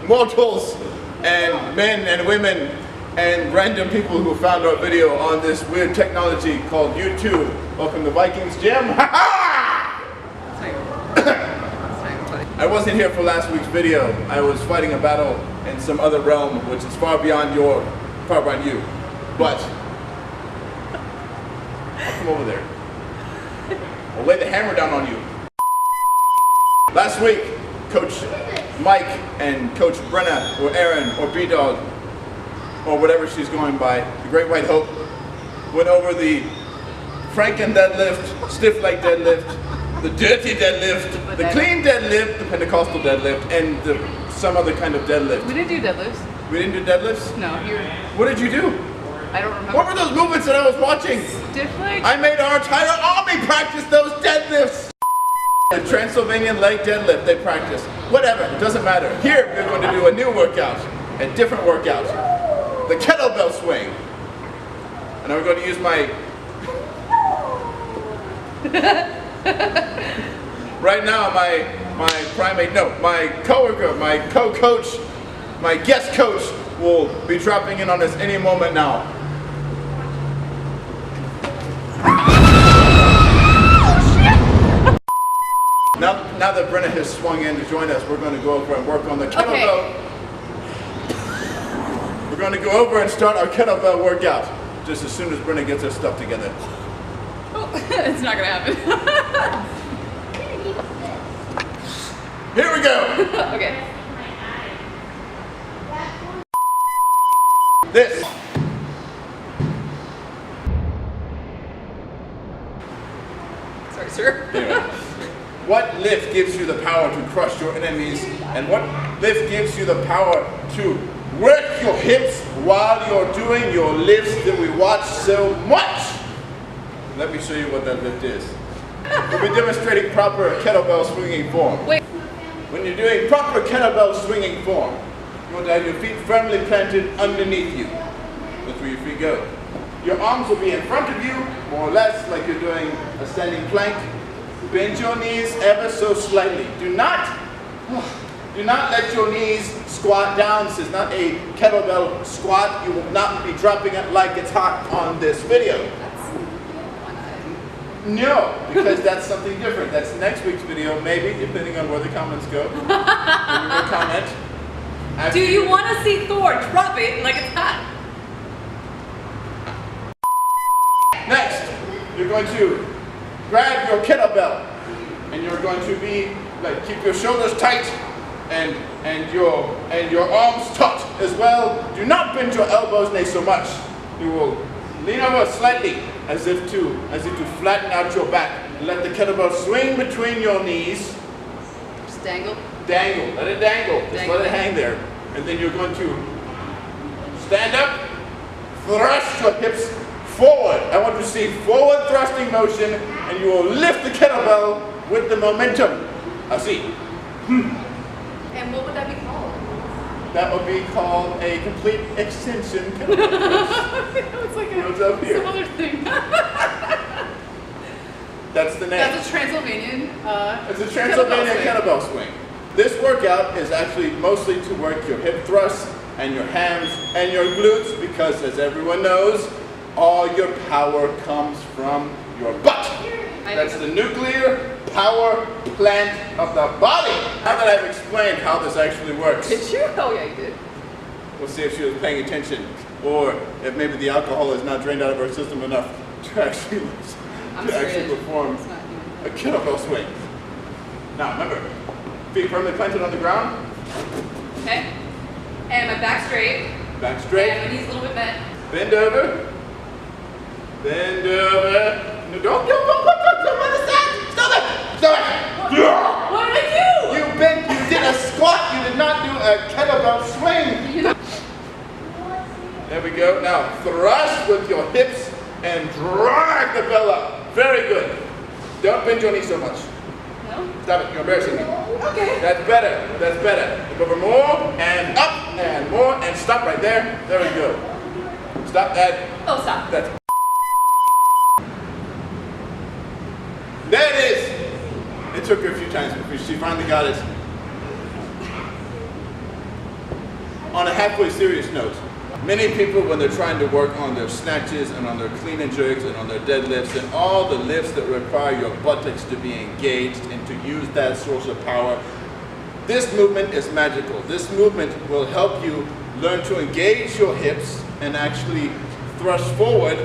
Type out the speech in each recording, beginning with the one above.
mortals and men and women and random people who found our video on this weird technology called YouTube. Welcome to Vikings Gym. I wasn't here for last week's video. I was fighting a battle in some other realm, which is far beyond you. But I'll come over there. I'll lay the hammer down on you. Last week, Coach Mike and Coach Brenna, or Aaron, or b-dogg, or whatever she's going by, the Great White Hope, went over the Franken deadlift, stiff leg deadlift, the dirty deadlift, the clean deadlift, the Pentecostal deadlift, and some other kind of deadlift. We didn't do deadlifts. We didn't do deadlifts? No. What did you do? I don't remember. What were those movements that I was watching? Stiff leg? I made our entire army practice those deadlifts. The Transylvanian leg deadlift they practice. Whatever, it doesn't matter. Here we're going to do a new workout, a different workout. The kettlebell swing. And I'm going to use my... Right now my coworker, my co-coach, my guest coach will be dropping in on us any moment now. Now that Brenna has swung in to join us, we're going to go over and work on the kettlebell. Okay. We're going to go over and start our kettlebell workout just as soon as Brenna gets her stuff together. Oh, it's not going to happen. Here we go. Okay. This. Sorry, sir. Anyway. What lift gives you the power to crush your enemies, and what lift gives you the power to work your hips while you're doing your lifts that we watch so much? Let me show you what that lift is. We'll be demonstrating proper kettlebell swinging form. Wait. When you're doing proper kettlebell swinging form, you want to have your feet firmly planted underneath you. That's where your feet go. Your arms will be in front of you, more or less like you're doing a standing plank. Bend your knees ever so slightly. Do not let your knees squat down. This is not a kettlebell squat. You will not be dropping it like it's hot on this video. No, because that's something different. That's next week's video, maybe, depending on where the comments go. Leave a comment. Do you want to see Thor drop it like it's hot? Next, you're going to grab your kettlebell, and you're going to be like keep your shoulders tight and your arms taut as well. Do not bend your elbows nay so much. You will lean over slightly as if to flatten out your back. Let the kettlebell swing between your knees. Just dangle. Dangle. Let it dangle. Just let it hang there. And then you're going to stand up, thrust your hips forward. I want to see forward thrusting motion, and you will lift the kettlebell with the momentum. I'll see. And what would that be called? That would be called a complete extension kettlebell. It's like What's up here? some other thing. That's the name. That's a Transylvanian. It's a Transylvanian kettlebell swing. This workout is actually mostly to work your hip thrusts and your hams and your glutes, because as everyone knows, all your power comes from your butt. That's the nuclear power plant of the body. Now that I've explained how this actually works. Did you? Oh yeah, you did. We'll see if she was paying attention, or if maybe the alcohol is not drained out of her system enough to actually perform a kettlebell swing. Now remember, feet firmly planted on the ground. Okay. And my back straight. Back straight. And my knees a little bit bent. Bend over. Bend over. No, don't stop it! Stop it! What did I do? You did a squat, you did not do a kettlebell swing. There we go. Now thrust with your hips and drag the bell up. Very good. Don't bend your knees so much. No? Stop it, you're embarrassing me. Okay. That's better, that's better. Go over more, and up, and more, and stop right there. There we go. Stop that. Oh, stop. That's there it is. It took her a few times before she finally got it. On a halfway serious note, many people when they're trying to work on their snatches and on their clean and jerks and on their deadlifts and all the lifts that require your buttocks to be engaged and to use that source of power, this movement is magical. This movement will help you learn to engage your hips and actually thrust forward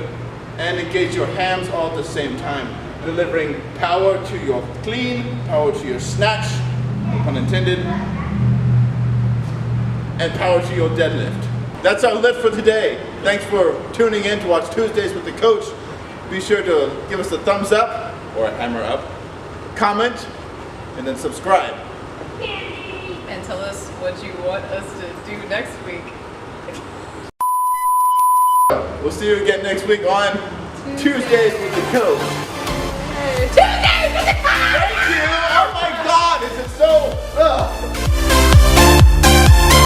and engage your hams all at the same time, delivering power to your clean, power to your snatch, no pun intended, and power to your deadlift. That's our lift for today. Thanks for tuning in to watch Tuesdays with the Coach. Be sure to give us a thumbs up or a hammer up, comment, and then subscribe. And tell us what you want us to do next week. We'll see you again next week on Tuesdays with the Coach. Tuesday!